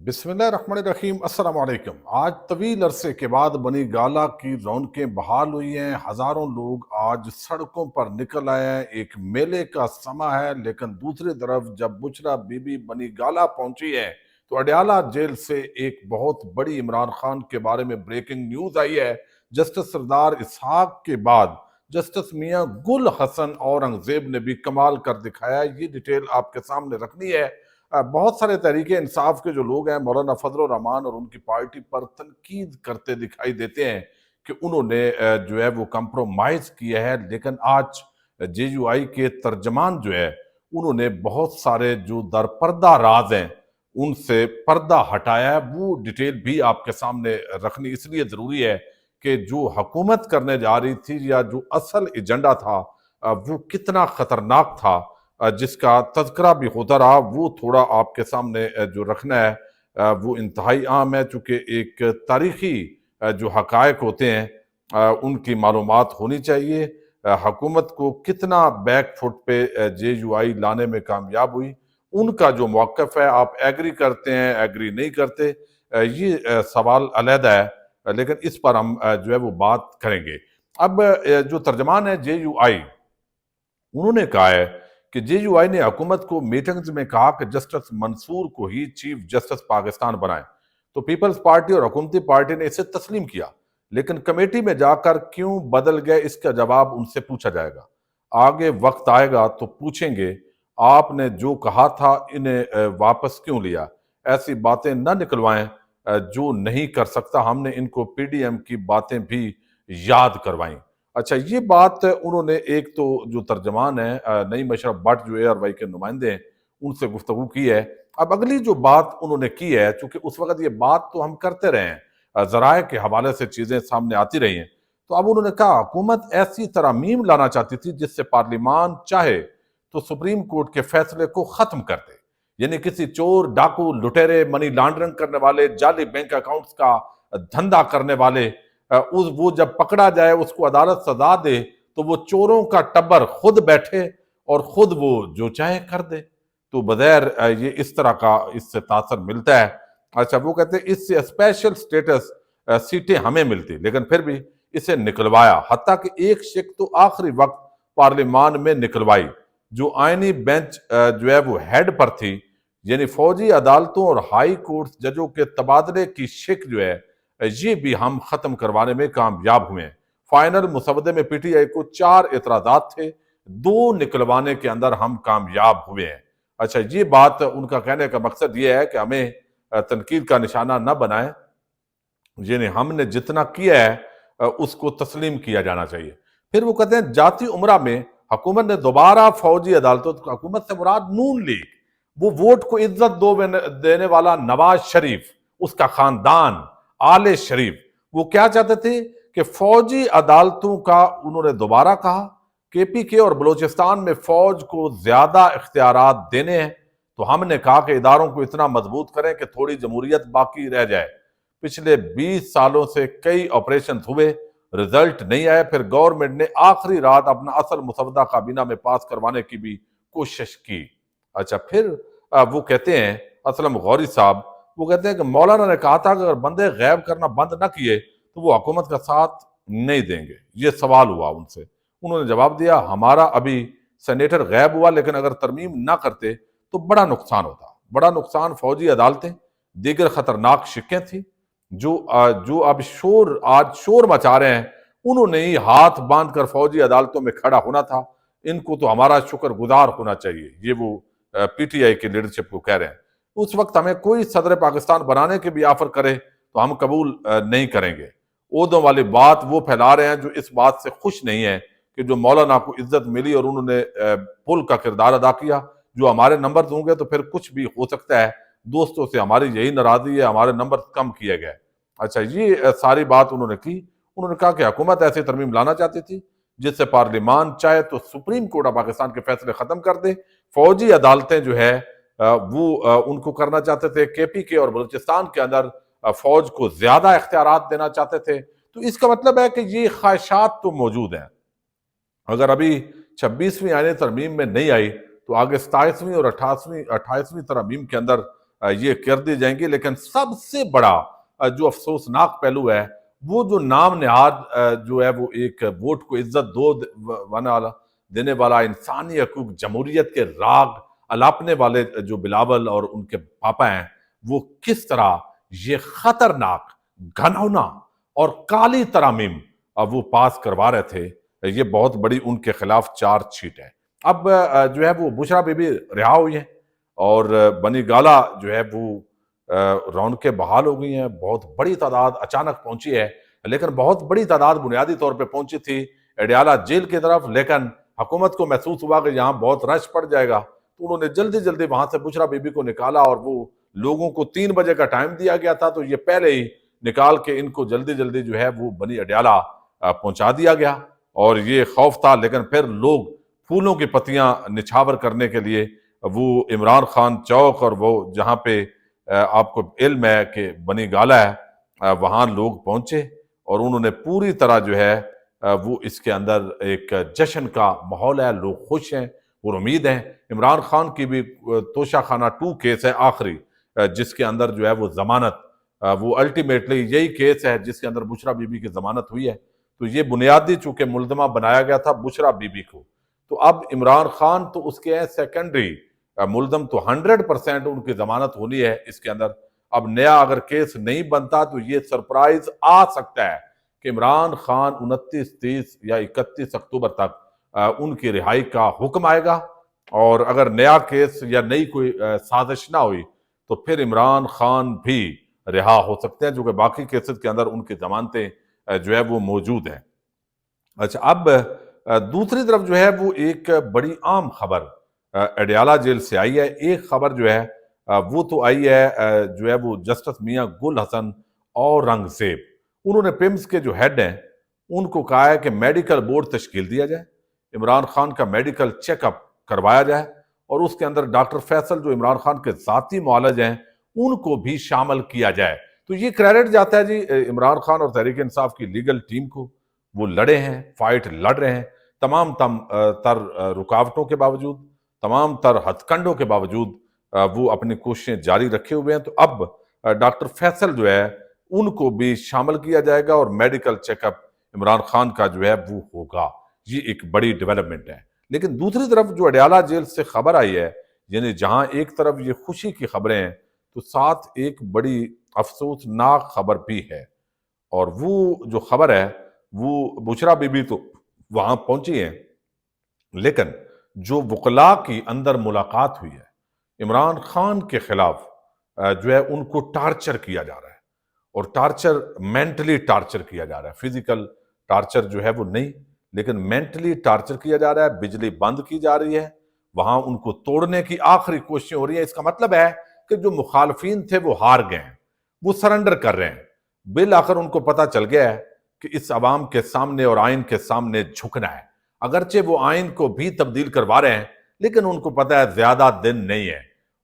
बिस्मिल्लाह रहमान रहीम। अस्सलाम वालेकुम। आज तवील अरसे के बाद बनी गाला की रौनकें बहाल हुई हैं। हजारों लोग आज सड़कों पर निकल आए हैं। एक मेले का समा है, लेकिन दूसरी तरफ जब बुशरा बीबी बनी गाला पहुंची है तो अडयाला जेल से एक बहुत बड़ी इमरान खान के बारे में ब्रेकिंग न्यूज आई है। जस्टिस सरदार इसहाक के बाद जस्टिस मियां गुल हसन औरंगजेब ने भी कमाल कर दिखाया। ये डिटेल आपके सामने रखनी है। बहुत सारे तहरीके इंसाफ के जो लोग हैं मौलाना फजल रहमान और उनकी पार्टी पर तनकीद करते दिखाई देते हैं कि उन्होंने जो है वो कंप्रोमाइज किया है, लेकिन आज जेयूआई के तर्जमान जो है उन्होंने बहुत सारे जो दरपर्दा राज हैं उनसे पर्दा हटाया है। वो डिटेल भी आपके सामने रखनी इसलिए जरूरी है कि जो हुकूमत करने जा रही थी या जो असल एजेंडा था वो कितना खतरनाक था, जिसका तज़किरा भी होता रहा, वो थोड़ा आपके सामने जो रखना है वो इंतहाई अहम है। चूँकि एक तारीखी जो हक़ाइक़ होते हैं उनकी मालूमात होनी चाहिए। हुकूमत को कितना बैक फुट पे जेयूआई लाने में कामयाब हुई, उनका जो मौक़िफ़ है, आप एग्री करते हैं एग्री नहीं करते, ये सवाल अलहदा है, लेकिन इस पर हम जो है वो बात करेंगे। अब जो तर्जमान है जेयूआई, उन्होंने कहा है कि जेयूआई ने हुकूमत को मीटिंग्स में कहा कि जस्टिस मंसूर को ही चीफ जस्टिस पाकिस्तान बनाए, तो पीपल्स पार्टी और हुकूमती पार्टी ने इसे तस्लीम किया, लेकिन कमेटी में जाकर क्यों बदल गए इसका जवाब उनसे पूछा जाएगा। आगे वक्त आएगा तो पूछेंगे आपने जो कहा था इन्हें वापस क्यों लिया। ऐसी बातें न निकलवाएं जो नहीं कर सकता। हमने इनको पीडीएम की बातें भी याद करवाई। अच्छा, ये बात उन्होंने एक तो जो तर्जमान है नईम अशरफ भट्ट जो ARY के नुमाइंदे हैं उनसे गुफ्तगू की है। अब अगली जो बात उन्होंने की है, चूंकि उस वक्त ये बात तो हम करते रहे हैं, जराए के हवाले से चीजें सामने आती रही हैं, तो अब उन्होंने कहा हुकूमत ऐसी तरमीम लाना चाहती थी जिससे पार्लियामान चाहे तो सुप्रीम कोर्ट के फैसले को खत्म कर दे। यानी किसी चोर, डाकू, लुटेरे, मनी लॉन्ड्रिंग करने वाले, जाली बैंक अकाउंट्स का धंधा करने वाले उस वो जब पकड़ा जाए, उसको अदालत सजा दे, तो वो चोरों का टब्बर खुद बैठे और खुद वो जो चाहे कर दे। तो बगैर ये इस तरह का इससे तासर मिलता है। अच्छा, वो कहते हैं इससे स्पेशल स्टेटस सीटें हमें मिलती, लेकिन फिर भी इसे निकलवाया, हत्ता कि एक शिक तो आखिरी वक्त पार्लियामान में निकलवाई। जो आईनी बेंच जो है वो हेड पर थी, यानी फौजी अदालतों और हाई कोर्ट जजों के तबादले की शिक जो है ये भी हम खत्म करवाने में कामयाब हुए हैं। फाइनल मुसवदे में पीटीआई को 4 एतराजात थे, 2 निकलवाने के अंदर हम कामयाब हुए हैं। अच्छा, ये बात उनका कहने का मकसद ये है कि हमें तनकीद का निशाना न बनाए, यानी हमने जितना किया है उसको तस्लीम किया जाना चाहिए। फिर वो कहते हैं जाती उमरा में हुकूमत ने दोबारा फौजी अदालतों, हुकूमत से मुराद नून लीग, वो वोट को इज्जत देने वाला नवाज शरीफ, उसका खानदान, आले शरीफ, वो क्या चाहते थे कि फौजी अदालतों का उन्होंने दोबारा कहा। KPK और बलूचिस्तान में फौज को ज्यादा इख्तियारात देने हैं, तो हमने कहा कि इदारों को इतना मजबूत करें कि थोड़ी जमहूरियत बाकी रह जाए। पिछले 20 सालों से कई ऑपरेशन हुए, रिजल्ट नहीं आए, फिर गवर्नमेंट ने आखिरी रात अपना असल मुसवदा काबीना में पास करवाने की भी कोशिश की। अच्छा, फिर वो कहते हैं असलम गौरी साहब, वो कहते हैं कि मौलाना ने कहा था कि अगर बंदे गैब करना बंद न किए तो वो हुकूमत का साथ नहीं देंगे। ये सवाल हुआ उनसे, उन्होंने जवाब दिया हमारा अभी सेनेटर गैब हुआ, लेकिन अगर तरमीम ना करते तो बड़ा नुकसान होता। बड़ा नुकसान फौजी अदालतें, दीगर खतरनाक शिक्कें थी जो अब आज शोर मचा रहे हैं, उन्होंने ही हाथ बांध कर फौजी अदालतों में खड़ा होना था। इनको तो हमारा शुक्रगुजार होना चाहिए। ये वो PTI की लीडरशिप को कह रहे हैं। उस वक्त हमें कोई सदर पाकिस्तान बनाने की भी ऑफर करे तो हम कबूल नहीं करेंगे। ओहदों वाली बात वो फैला रहे हैं जो इस बात से खुश नहीं है कि जो मौलाना को इज्जत मिली और उन्होंने पुल का किरदार अदा किया। जो हमारे नंबर होंगे तो फिर कुछ भी हो सकता है। दोस्तों से हमारी यही नाराजगी है, हमारे नंबर कम किए गए। अच्छा, ये सारी बात उन्होंने की। उन्होंने कहा कि हुकूमत ऐसी तरमीम लाना चाहती थी जिससे पार्लियामान चाहे तो सुप्रीम कोर्ट ऑफ पाकिस्तान के फैसले खत्म कर दे। फौजी अदालतें जो है वो उनको करना चाहते थे। KPK और बलूचिस्तान के अंदर फौज को ज्यादा इख्तियारात देना चाहते थे। तो इसका मतलब है कि ये ख्वाहिशात तो मौजूद हैं। अगर अभी 26वीं आईनी तरमीम में नहीं आई तो आगे 27वीं और 28वीं तरमीम के अंदर یہ کر دی جائیں گی، لیکن سب سے بڑا جو افسوسناک پہلو ہے وہ جو نام نہاد جو ہے وہ ایک ووٹ کو عزت دینے والا انسانی حقوق جمہوریت کے راگ الاپنے والے جو بلاول اور ان کے پاپا ہیں، وہ کس طرح یہ خطرناک، گھنونا اور کالی ترامیم وہ پاس کروا رہے تھے، یہ بہت بڑی ان کے خلاف چارج شیٹ ہے۔ اب جو ہے وہ بشرا بی بی رہا ہوئی ہیں اور بنی گالہ جو ہے وہ رونقیں بحال ہو گئی ہیں، بہت بڑی تعداد اچانک پہنچی ہے، لیکن بہت بڑی تعداد بنیادی طور پہ پہنچی تھی اڈیالہ جیل کی طرف، لیکن حکومت کو محسوس ہوا کہ یہاں بہت رش پڑ جائے گا، تو انہوں نے جلدی جلدی وہاں سے بشرا بی بی کو نکالا، اور وہ لوگوں کو 3 بجے کا ٹائم دیا گیا تھا، تو یہ پہلے ہی نکال کے ان کو جلدی جلدی جو ہے وہ بنی اڈیالہ پہنچا دیا گیا، اور یہ خوف تھا، لیکن پھر لوگ پھولوں کی پتیاں نچھاور کرنے کے لیے وہ عمران خان چوک اور وہ جہاں پہ آپ کو علم ہے کہ بنی گالہ ہے، وہاں لوگ پہنچے اور انہوں نے پوری طرح جو ہے وہ اس کے اندر ایک جشن کا ماحول ہے، لوگ خوش ہیں اور امید ہیں۔ عمران خان کی بھی توشہ خانہ 2 کیس ہے آخری، جس کے اندر جو ہے وہ ضمانت، وہ الٹیمیٹلی یہی کیس ہے جس کے اندر بشرا بی بی کی ضمانت ہوئی ہے، تو یہ بنیادی چونکہ ملزمہ بنایا گیا تھا بشرا بی بی کو، تو اب عمران خان تو اس کے ہیں سیکنڈری ملزم، تو 100% ان کی ضمانت ہونی ہے اس کے اندر۔ اب نیا اگر کیس نہیں بنتا تو یہ سرپرائز آ سکتا ہے کہ عمران خان 29، 30 یا 31 اکتوبر تک ان کی رہائی کا حکم آئے گا، اور اگر نیا کیس یا نئی کوئی سازش نہ ہوئی تو پھر عمران خان بھی رہا ہو سکتے ہیں، جو کہ باقی کیسز کے اندر ان کی ضمانتیں جو ہے وہ موجود ہیں۔ اچھا، اب دوسری طرف جو ہے وہ ایک بڑی عام خبر اڈیالہ جیل سے آئی ہے۔ ایک خبر جو ہے وہ تو آئی ہے جو ہے وہ جسٹس میاں گل حسن اور رنگزیب، انہوں نے پیمز کے جو ہیڈ ہیں ان کو کہا ہے کہ میڈیکل بورڈ تشکیل دیا جائے، عمران خان کا میڈیکل چیک اپ کروایا جائے، اور اس کے اندر ڈاکٹر فیصل جو عمران خان کے ذاتی معالج ہیں ان کو بھی شامل کیا جائے۔ تو یہ کریڈٹ جاتا ہے جی عمران خان اور تحریک انصاف کی لیگل ٹیم کو، وہ لڑے ہیں، فائٹ لڑ رہے ہیں، تمام تر رکاوٹوں کے باوجود، تمام تر ہتھ کنڈوں کے باوجود وہ اپنی کوششیں جاری رکھے ہوئے ہیں۔ تو اب ڈاکٹر فیصل جو ہے ان کو بھی شامل کیا جائے گا اور medical check up Imran Khan کا جو ہے وہ ہوگا، یہ ایک بڑی ڈیولپمنٹ ہے۔ لیکن دوسری طرف جو اڈیالہ جیل سے خبر آئی ہے، یعنی جہاں ایک طرف یہ خوشی کی خبریں ہیں تو ساتھ ایک بڑی افسوسناک خبر بھی ہے، اور وہ جو خبر ہے وہ بشرا بی بی تو وہاں پہنچی ہیں، لیکن جو وکلاء کی اندر ملاقات ہوئی ہے عمران خان کے خلاف جو ہے ان کو ٹارچر کیا جا رہا ہے، اور ٹارچر مینٹلی ٹارچر کیا جا رہا ہے، فزیکل ٹارچر جو ہے وہ نہیں، لیکن مینٹلی ٹارچر کیا جا رہا ہے، بجلی بند کی جا رہی ہے، وہاں ان کو توڑنے کی آخری کوششیں ہو رہی ہیں۔ اس کا مطلب ہے کہ جو مخالفین تھے وہ ہار گئے ہیں، وہ سرنڈر کر رہے ہیں، بالآخر ان کو پتہ چل گیا ہے کہ اس عوام کے سامنے اور آئین کے سامنے جھکنا ہے، اگرچہ وہ آئین کو بھی تبدیل کروا رہے ہیں، لیکن ان کو پتہ ہے زیادہ دن نہیں ہے۔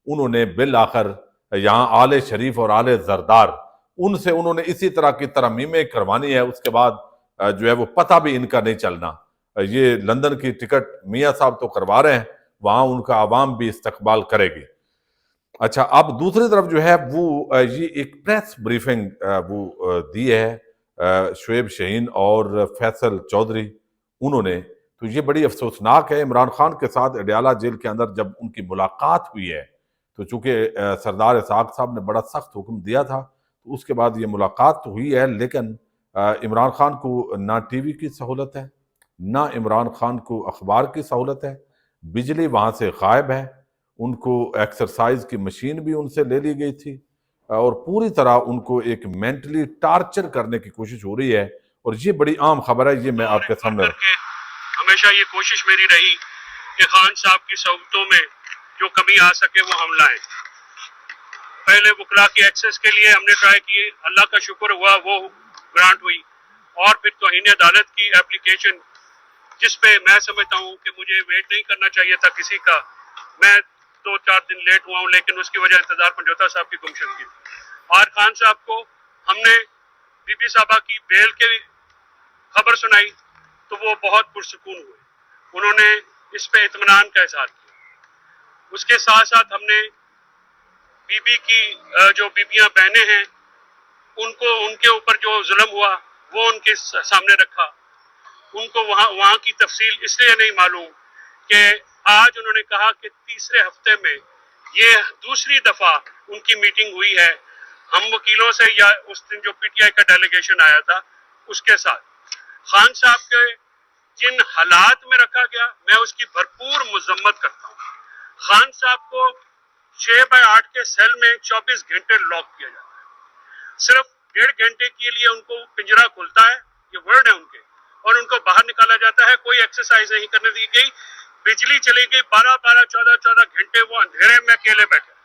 انہوں نے بالآخر یہاں آل شریف اور آل زردار ان سے انہوں نے اسی طرح کی ترمیمیں کروانی ہے، اس کے بعد جو ہے وہ پتہ بھی ان کا نہیں چلنا۔ یہ لندن کی ٹکٹ میاں صاحب تو کروا رہے ہیں، وہاں ان کا عوام بھی استقبال کرے گی۔ اچھا، اب دوسری طرف جو ہے وہ یہ ایک پریس بریفنگ وہ دی ہے شعیب شہین اور فیصل چودھری انہوں نے، تو یہ بڑی افسوسناک ہے۔ عمران خان کے ساتھ اڈیالہ جیل کے اندر جب ان کی ملاقات ہوئی ہے تو چونکہ سردار اسحاق صاحب نے بڑا سخت حکم دیا تھا، تو اس کے بعد یہ ملاقات تو ہوئی ہے، لیکن عمران خان کو نہ ٹی وی کی سہولت ہے، نہ عمران خان کو اخبار کی سہولت ہے، بجلی وہاں سے غائب ہے، ان کو ایکسرسائز کی مشین بھی ان سے لے لی گئی تھی، اور پوری طرح ان کو ایک مینٹلی ٹارچر کرنے کی کوشش ہو رہی ہے، اور یہ بڑی عام خبر ہے، یہ میں آپ کے سامنے ہمیشہ یہ کوشش میری رہی کہ خان صاحب کی سہولتوں میں جو کمی آ سکے وہ ہم لائیں۔ پہلے وکلا کی ایکسس کے لیے ہم نے ٹرائی کی، اللہ کا شکر ہوا وہ گرانٹ ہوئی، اور پھر توہین عدالت کی اپلیکیشن جس پہ میں سمجھتا ہوں کہ مجھے ویٹ نہیں کرنا چاہیے تھا کسی کا، میں 2-4 دن لیٹ ہوا ہوں، لیکن اس کی وجہ انتظار پنجوتا صاحب کی گمشدگی۔ اور خان صاحب کو ہم نے بی بی صاحبہ کی بیل کے خبر سنائی تو وہ بہت پرسکون ہوئے، انہوں نے اس پہ اطمینان کا اظہار کیا۔ اس کے ساتھ ساتھ ہم نے बीबी की जो बीबियां बहनें हैं उनको उनके ऊपर जो जुल्म हुआ वो उनके सामने रखा। उनको वहाँ की तफसील इसलिए नहीं मालूम कि आज उन्होंने कहा कि तीसरे हफ्ते में ये दूसरी दफा उनकी मीटिंग हुई है हम वकीलों से या उस दिन जो पीटीआई का डेलीगेशन आया था उसके साथ। खान साहब के जिन हालात में रखा गया मैं उसकी भरपूर मजम्मत करता हूँ। खान साहब को 6x8 के सेल में 24 घंटे लॉक किया जाता है। सिर्फ 1.5 घंटे के लिए उनको पिंजरा खुलता है, ये वर्ड है उनके, और उनको बाहर निकाला जाता है। कोई एक्सरसाइज नहीं करने दी गई, बिजली चली गई, 12-12, 14-14 घंटे वो अंधेरे में अकेले बैठे।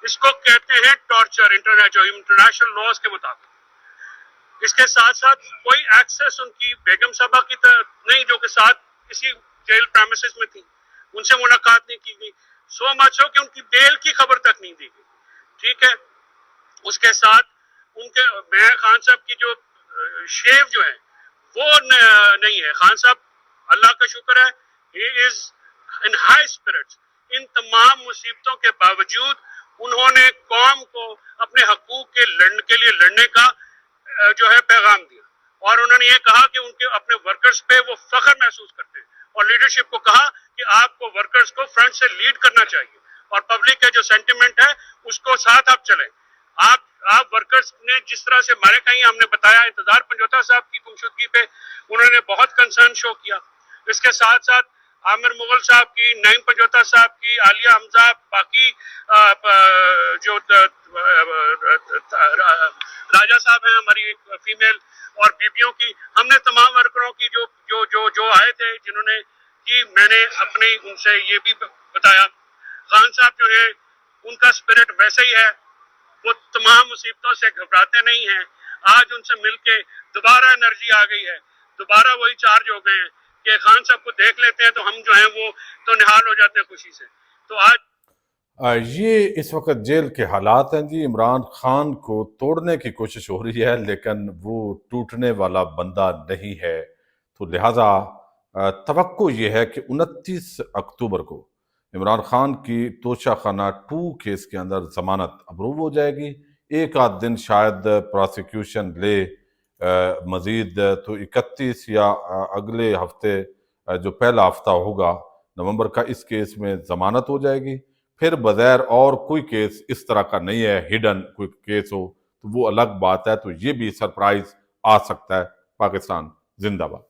इसको कहते हैं टॉर्चर इंटरनेशनल लॉज के मुताबिक। इसके साथ साथ कोई एक्सेस उनकी बेगम साहबा की नहीं जो के साथ किसी जेल प्रेमिसेस में थी, उनसे मुलाकात नहीं की गई। सो मच हो कि उनकी बेल की खबर तक नहीं दी गई। ठीक है, उसके साथ उनके मैं खान साहब की जो शेव जो है वो नहीं है। खान साहब अल्लाह का शुक्र है he is in high spirits. इन तमाम मुसीबतों के बावजूद उन्होंने कौम को अपने हकूक के लिए लड़ने का जो है पैगाम दिया, और उन्होंने ये कहा कि उनके अपने वर्कर्स पे वो फख्र महसूस करते हैं, और लीडरशिप को कहा कि आपको वर्कर्स को फ्रंट से लीड करना चाहिए, और पब्लिक का जो सेंटिमेंट है उसको साथ आप चलें। आप वर्कर्स ने जिस तरह से हमारे कहीं हमने बताया इंतजार पंजोता साहब की गुमशुदगी पे उन्होंने बहुत कंसर्न शो किया। इसके साथ साथ आमिर मुगल साहब की, नईम पंजोता साहब की, आलिया हमजा, बाकी जो राजा साहब हैं हमारी फीमेल, और बीबियों की, हमने तमाम वर्करों की जो जो जो जो आए थे जिन्होंने कि मैंने अपने उनसे ये भी बताया। खान साहब जो है उनका स्पिरिट वैसे ही है, वो तमाम मुसीबतों से घबराते नहीं हैं। आज उनसे मिलके दोबारा एनर्जी आ गई है, दोबारा वही चार्ज हो गए हैं कि खान साहब को देख लेते हैं तो हम जो हैं वो तो निहाल हो जाते हैं खुशी से। तो आज ये इस वक्त जेल के हालात हैं जी। इमरान खान को तोड़ने की कोशिश हो रही है लेकिन वो टूटने वाला बंदा नहीं है, तो लिहाजा तवक्को ये है कि 29 अक्टूबर को इमरान खान की तोशाखाना 2 केस के अंदर जमानत अप्रूव हो जाएगी। एक आध दिन शायद प्रोसिक्यूशन ले मज़ीद, तो 31 या अगले हफ्ते जो पहला हफ्ता होगा नवंबर का, इस केस में ज़मानत हो जाएगी। फिर बगैर और कोई केस इस तरह का नहीं है, हिडन कोई केस हो तो वो अलग बात है, तो ये भी सरप्राइज आ सकता है। पाकिस्तान जिंदाबाद।